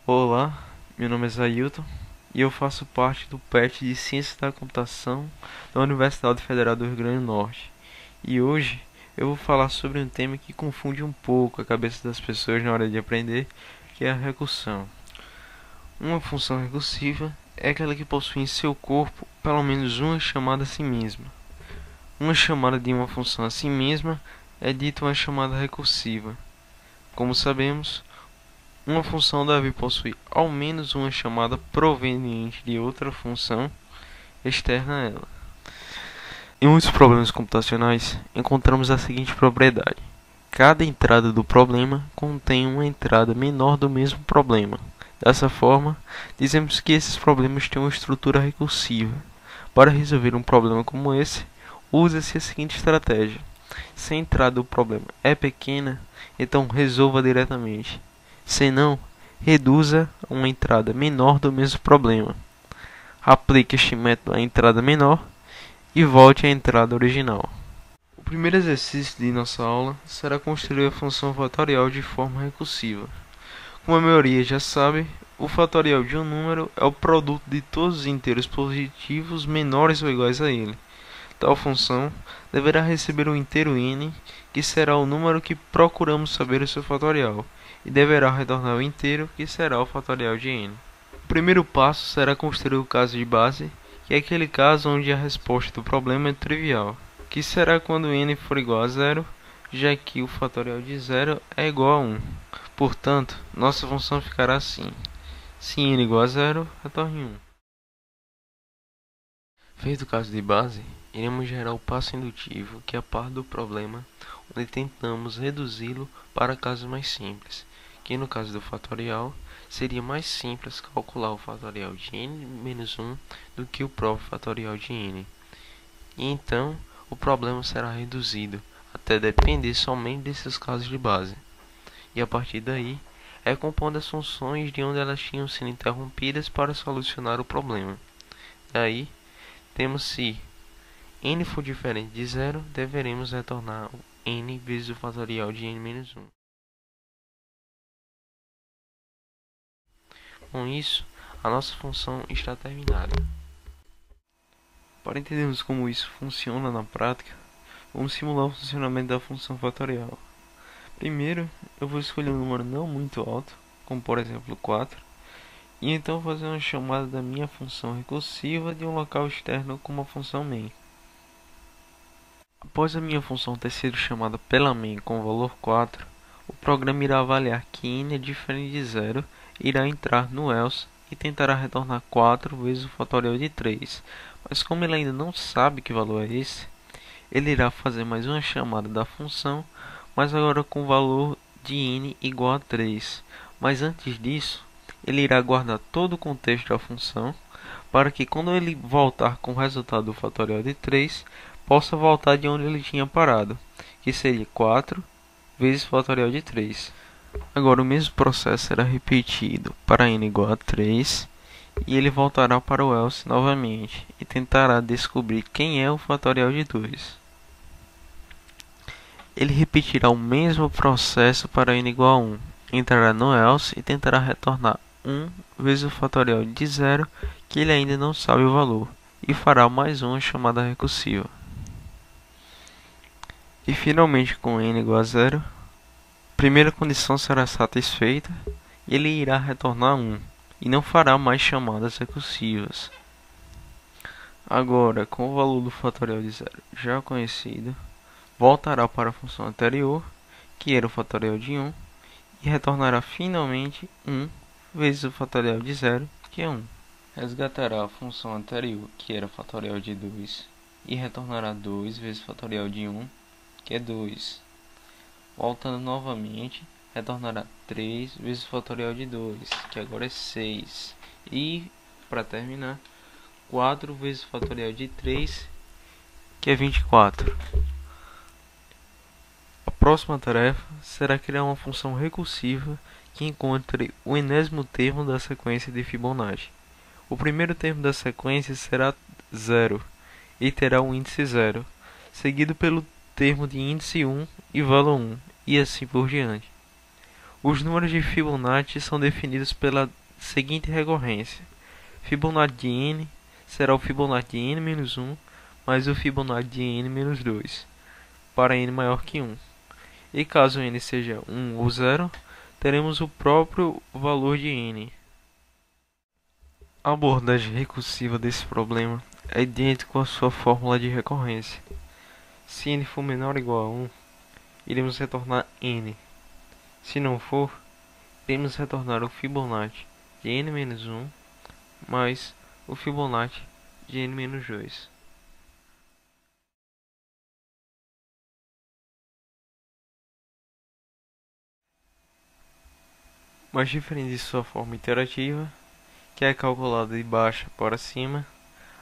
Olá, meu nome é Zailton e eu faço parte do PET de Ciências da Computação da Universidade Federal do Rio Grande do Norte. E hoje eu vou falar sobre um tema que confunde um pouco a cabeça das pessoas na hora de aprender, que é a recursão. Uma função recursiva é aquela que possui em seu corpo pelo menos uma chamada a si mesma. Uma chamada de uma função a si mesma é dita uma chamada recursiva. Como sabemos, uma função deve possuir ao menos uma chamada proveniente de outra função externa a ela. Em muitos problemas computacionais, encontramos a seguinte propriedade: cada entrada do problema contém uma entrada menor do mesmo problema. Dessa forma, dizemos que esses problemas têm uma estrutura recursiva. Para resolver um problema como esse, usa-se a seguinte estratégia: se a entrada do problema é pequena, então resolva diretamente. Se não, reduza a uma entrada menor do mesmo problema. Aplique este método à entrada menor e volte à entrada original. O primeiro exercício de nossa aula será construir a função fatorial de forma recursiva. Como a maioria já sabe, o fatorial de um número é o produto de todos os inteiros positivos menores ou iguais a ele. Tal função deverá receber um inteiro n, que será o número que procuramos saber o seu fatorial, e deverá retornar o inteiro, que será o fatorial de n. O primeiro passo será construir o caso de base, que é aquele caso onde a resposta do problema é trivial, que será quando n for igual a zero, já que o fatorial de zero é igual a 1. Portanto, nossa função ficará assim: se n igual a zero, retorne 1. Feito o caso de base, iremos gerar o passo indutivo, que é a parte do problema onde tentamos reduzi-lo para casos mais simples, que no caso do fatorial, seria mais simples calcular o fatorial de n-1 do que o próprio fatorial de n. E então, o problema será reduzido até depender somente desses casos de base. E a partir daí, recompondo as funções de onde elas tinham sido interrompidas para solucionar o problema. Daí, temos se n for diferente de zero, deveremos retornar n vezes o fatorial de n-1. Com isso, a nossa função está terminada. Para entendermos como isso funciona na prática, vamos simular o funcionamento da função fatorial. Primeiro, eu vou escolher um número não muito alto, como por exemplo 4, e então fazer uma chamada da minha função recursiva de um local externo como a função main. Após a minha função ter sido chamada pela main com o valor 4, o programa irá avaliar que n é diferente de zero, irá entrar no else e tentará retornar 4 vezes o fatorial de 3. Mas como ele ainda não sabe que valor é esse, ele irá fazer mais uma chamada da função, mas agora com o valor de n igual a 3. Mas antes disso, ele irá guardar todo o contexto da função, para que quando ele voltar com o resultado do fatorial de 3, possa voltar de onde ele tinha parado, que seria 4 vezes o fatorial de 3. Agora o mesmo processo será repetido para n igual a 3, e ele voltará para o else novamente, e tentará descobrir quem é o fatorial de 2. Ele repetirá o mesmo processo para n igual a 1, entrará no else e tentará retornar 1 vezes o fatorial de 0, que ele ainda não sabe o valor, e fará mais uma chamada recursiva. E finalmente, com n igual a 0, a primeira condição será satisfeita e ele irá retornar 1, e não fará mais chamadas recursivas. Agora, com o valor do fatorial de 0 já conhecido, voltará para a função anterior, que era o fatorial de 1, e retornará finalmente 1 vezes o fatorial de 0, que é 1. Resgatará a função anterior, que era o fatorial de 2, e retornará 2 vezes o fatorial de 1, que é 2. Voltando novamente, retornará 3 vezes o fatorial de 2, que agora é 6. E, para terminar, 4 vezes o fatorial de 3, que é 24. A próxima tarefa será criar uma função recursiva que encontre o enésimo termo da sequência de Fibonacci. O primeiro termo da sequência será 0 e terá o índice 0, seguido pelo termo de índice 1 e valor 1, e assim por diante. Os números de Fibonacci são definidos pela seguinte recorrência: Fibonacci de n será o Fibonacci de n-1 mais o Fibonacci de n-2 para n maior que 1. E caso n seja 1 ou 0, teremos o próprio valor de n. A abordagem recursiva desse problema é idêntica à sua fórmula de recorrência. Se n for menor ou igual a 1, iremos retornar n. Se não for, iremos retornar o Fibonacci de n-1 mais o Fibonacci de n-2. Mas diferente de sua forma iterativa, que é calculada de baixo para cima,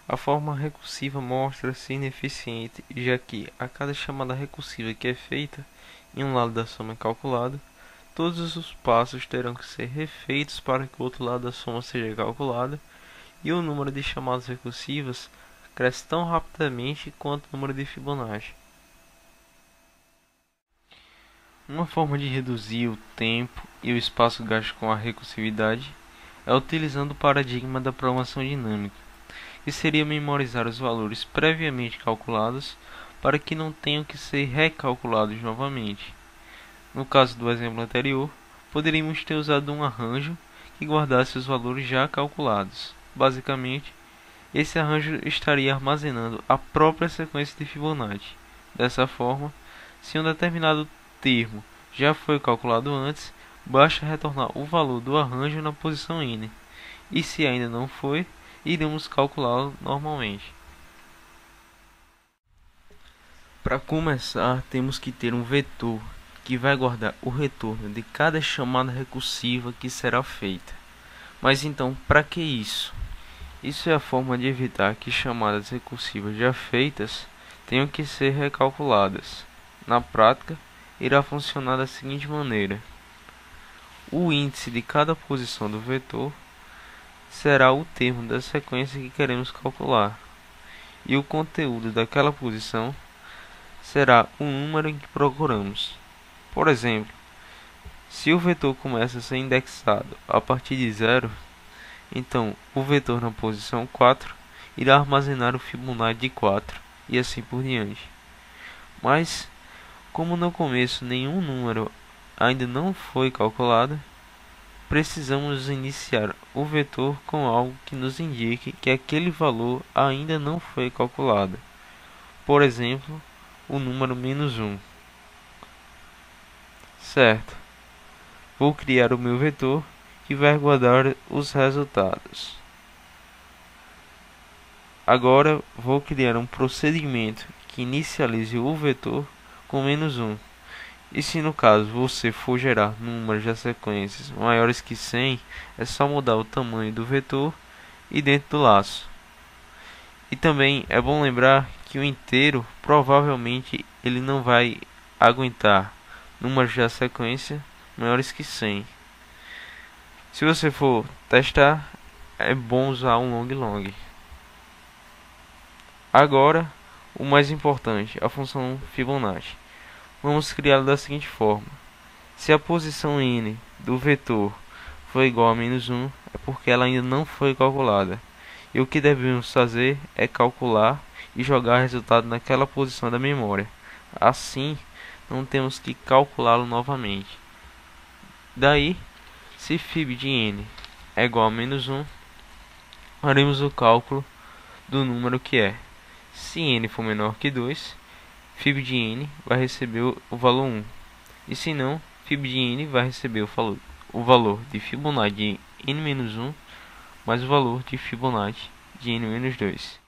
a forma recursiva mostra-se ineficiente, já que a cada chamada recursiva que é feita em um lado da soma é calculado, todos os passos terão que ser refeitos para que o outro lado da soma seja calculado, e o número de chamadas recursivas cresce tão rapidamente quanto o número de Fibonacci. Uma forma de reduzir o tempo e o espaço gasto com a recursividade é utilizando o paradigma da programação dinâmica, que seria memorizar os valores previamente calculados para que não tenham que ser recalculados novamente. No caso do exemplo anterior, poderíamos ter usado um arranjo que guardasse os valores já calculados. Basicamente, esse arranjo estaria armazenando a própria sequência de Fibonacci. Dessa forma, se um determinado termo já foi calculado antes, basta retornar o valor do arranjo na posição n, e se ainda não foi, iremos calculá-lo normalmente. Para começar, temos que ter um vetor que vai guardar o retorno de cada chamada recursiva que será feita. Mas então, para que isso? Isso é a forma de evitar que chamadas recursivas já feitas tenham que ser recalculadas. Na prática, irá funcionar da seguinte maneira: o índice de cada posição do vetor será o termo da sequência que queremos calcular, e o conteúdo daquela posição será o número em que procuramos. Por exemplo, se o vetor começa a ser indexado a partir de 0, então o vetor na posição 4 irá armazenar o Fibonacci de 4 e assim por diante. Mas, como no começo nenhum número ainda não foi calculado, precisamos iniciar o vetor com algo que nos indique que aquele valor ainda não foi calculado. Por exemplo, o número -1. Certo. Vou criar o meu vetor que vai guardar os resultados. Agora vou criar um procedimento que inicialize o vetor com -1. E se no caso você for gerar números de sequências maiores que 100, é só mudar o tamanho do vetor e dentro do laço. E também é bom lembrar que o inteiro provavelmente ele não vai aguentar números de sequência maiores que 100. Se você for testar, é bom usar um long. Agora, o mais importante, a função Fibonacci. Vamos criá-la da seguinte forma: se a posição n do vetor for igual a -1, é porque ela ainda não foi calculada. E o que devemos fazer é calcular e jogar o resultado naquela posição da memória. Assim, não temos que calculá-lo novamente. Daí, se Fib de n é igual a -1, faremos o cálculo do número que é. Se n for menor que 2, Fib de n vai receber o valor 1. E se não, Fib de n vai receber o valor de Fibonacci de n-1 mais o valor de Fibonacci de n-2.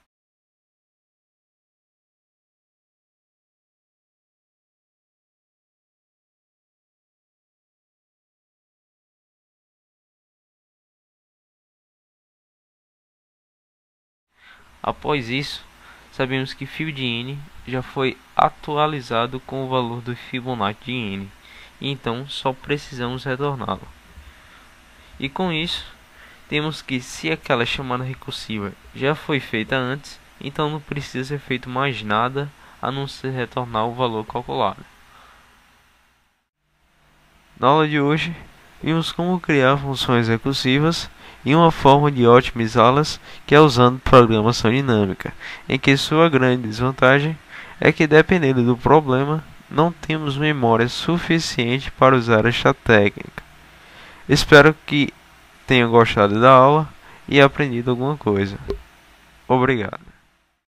Após isso, sabemos que Fib de n já foi atualizado com o valor do Fibonacci de n, e então só precisamos retorná-lo. E com isso, temos que se aquela chamada recursiva já foi feita antes, então não precisa ser feito mais nada a não ser retornar o valor calculado. Na aula de hoje, vimos como criar funções recursivas e uma forma de otimizá-las, que é usando programação dinâmica, em que sua grande desvantagem é que, dependendo do problema, não temos memória suficiente para usar esta técnica. Espero que tenha gostado da aula e aprendido alguma coisa. Obrigado.